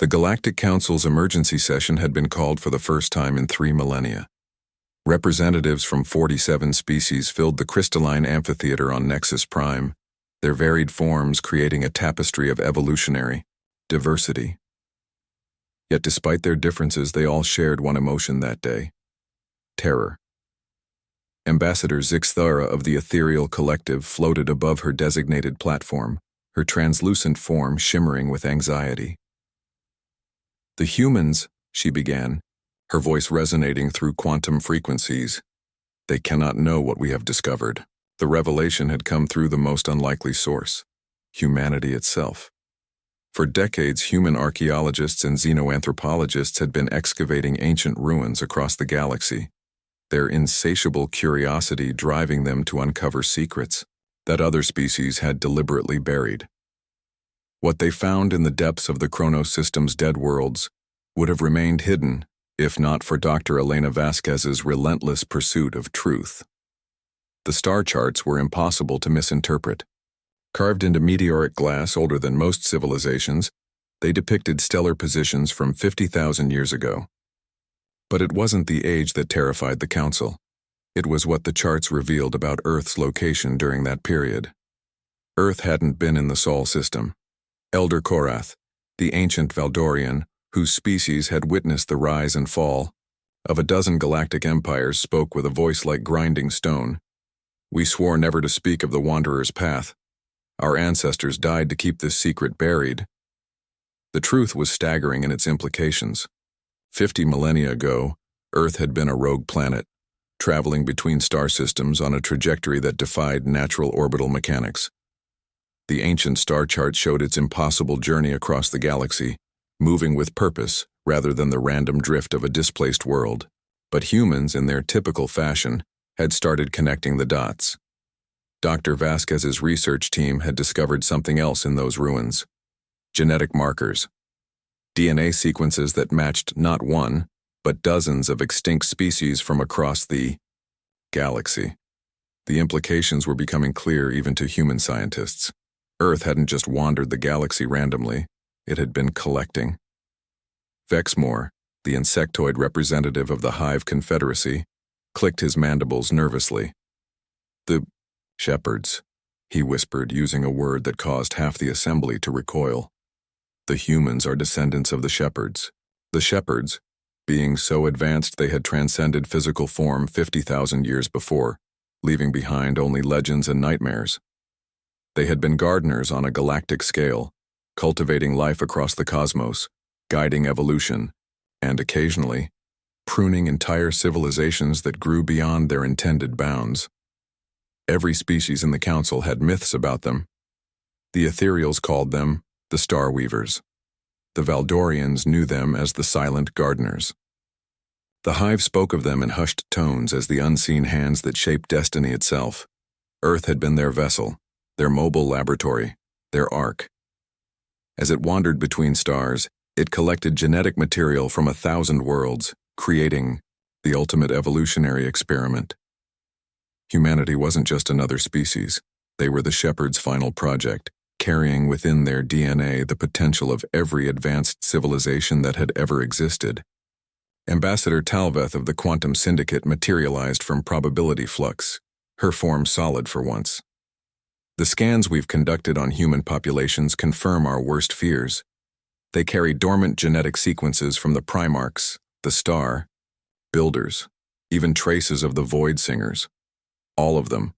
The Galactic Council's emergency session had been called for the first time in 3 millennia. Representatives from 47 species filled the crystalline amphitheater on Nexus Prime, their varied forms creating a tapestry of evolutionary diversity. Yet despite their differences, they all shared one emotion that day: terror. Ambassador Zixthara of the Ethereal Collective floated above her designated platform, her translucent form shimmering with anxiety. "The humans," she began, her voice resonating through quantum frequencies, "they cannot know what we have discovered." The revelation had come through the most unlikely source: humanity itself. For decades, human archaeologists and xenoanthropologists had been excavating ancient ruins across the galaxy, their insatiable curiosity driving them to uncover secrets that other species had deliberately buried. What they found in the depths of the Chronos system's dead worlds would have remained hidden if not for Dr. Elena Vasquez's relentless pursuit of truth. The star charts were impossible to misinterpret. Carved into meteoric glass older than most civilizations, they depicted stellar positions from 50,000 years ago. But it wasn't the age that terrified the Council. It was what the charts revealed about Earth's location during that period. Earth hadn't been in the Sol system. Elder Korath, the ancient Valdorian, whose species had witnessed the rise and fall of a dozen galactic empires, spoke with a voice like grinding stone. "We swore never to speak of the Wanderer's path. Our ancestors died to keep this secret buried." The truth was staggering in its implications. 50 millennia ago, Earth had been a rogue planet, traveling between star systems on a trajectory that defied natural orbital mechanics. The ancient star chart showed its impossible journey across the galaxy, moving with purpose rather than the random drift of a displaced world. But humans, in their typical fashion, had started connecting the dots. Dr. Vasquez's research team had discovered something else in those ruins: genetic markers. DNA sequences that matched not one, but dozens of extinct species from across the galaxy. The implications were becoming clear even to human scientists. Earth hadn't just wandered the galaxy randomly, it had been collecting. Vexmore, the insectoid representative of the Hive Confederacy, clicked his mandibles nervously. "The shepherds," he whispered, using a word that caused half the assembly to recoil. "The humans are descendants of the shepherds. The shepherds, being so advanced they had transcended physical form 50,000 years before, leaving behind only legends and nightmares. They had been gardeners on a galactic scale, cultivating life across the cosmos, guiding evolution, and occasionally, pruning entire civilizations that grew beyond their intended bounds. Every species in the Council had myths about them. The Ethereals called them the Star Weavers. The Valdorians knew them as the Silent Gardeners. The Hive spoke of them in hushed tones as the unseen hands that shaped destiny itself. Earth had been their vessel, their mobile laboratory, their ark. As it wandered between stars, it collected genetic material from 1,000 worlds, creating the ultimate evolutionary experiment. Humanity wasn't just another species. They were the Shepherd's final project, carrying within their DNA the potential of every advanced civilization that had ever existed. Ambassador Talveth of the Quantum Syndicate materialized from probability flux, her form solid for once. "The scans we've conducted on human populations confirm our worst fears. They carry dormant genetic sequences from the Primarchs, the Star, Builders, even traces of the Void Singers. All of them,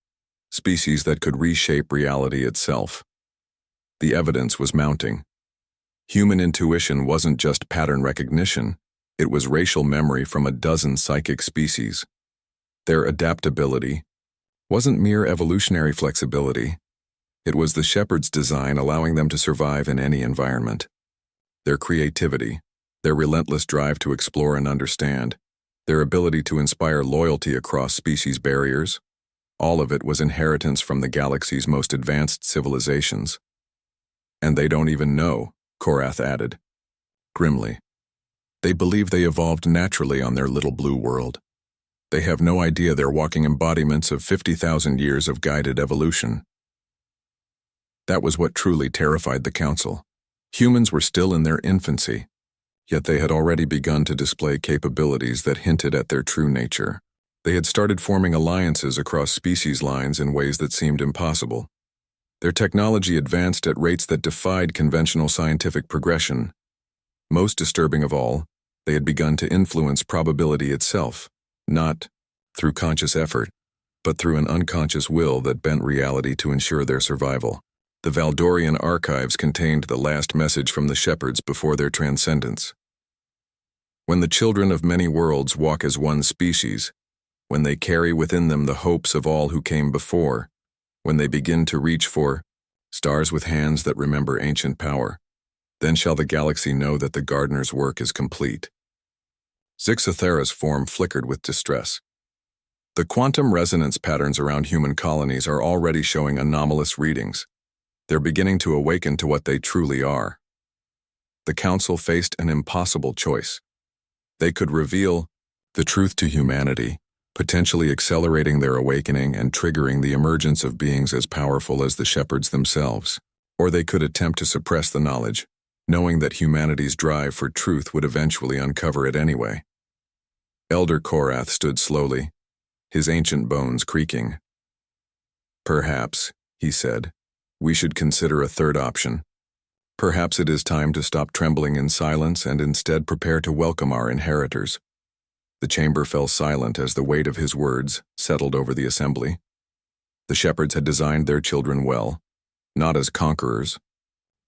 species that could reshape reality itself." The evidence was mounting. Human intuition wasn't just pattern recognition, it was racial memory from a dozen psychic species. Their adaptability wasn't mere evolutionary flexibility. It was the Shepherd's design allowing them to survive in any environment. Their creativity, their relentless drive to explore and understand, their ability to inspire loyalty across species barriers, all of it was inheritance from the galaxy's most advanced civilizations. "And they don't even know," Korath added, grimly. "They believe they evolved naturally on their little blue world. They have no idea they're walking embodiments of 50,000 years of guided evolution." That was what truly terrified the Council. Humans were still in their infancy, Yet they had already begun to display capabilities that hinted at their true nature. They had started forming alliances across species lines in ways that seemed impossible. Their technology advanced at rates that defied conventional scientific progression. Most disturbing of all, they had begun to influence probability itself, not through conscious effort, but through an unconscious will that bent reality to ensure their survival. The Valdorian archives contained the last message from the shepherds before their transcendence. When the children of many worlds walk as one species, when they carry within them the hopes of all who came before, when they begin to reach for stars with hands that remember ancient power, then shall the galaxy know that the gardener's work is complete. Zixothera's form flickered with distress. The quantum resonance patterns around human colonies are already showing anomalous readings. They're beginning to awaken to what they truly are. The Council faced an impossible choice. They could reveal the truth to humanity, potentially accelerating their awakening and triggering the emergence of beings as powerful as the shepherds themselves. Or they could attempt to suppress the knowledge, knowing that humanity's drive for truth would eventually uncover it anyway. Elder Korath stood slowly, his ancient bones creaking. "Perhaps," he said, "we should consider a third option. Perhaps it is time to stop trembling in silence and instead prepare to welcome our inheritors." The chamber fell silent as the weight of his words settled over the assembly. The shepherds had designed their children well, not as conquerors,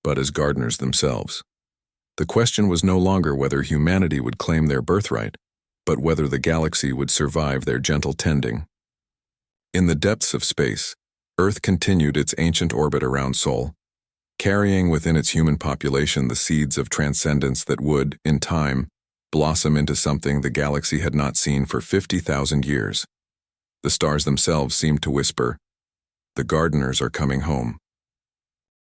but as gardeners themselves. The question was no longer whether humanity would claim their birthright, but whether the galaxy would survive their gentle tending. In the depths of space, Earth continued its ancient orbit around Sol, carrying within its human population the seeds of transcendence that would, in time, blossom into something the galaxy had not seen for 50,000 years. The stars themselves seemed to whisper, "The gardeners are coming home."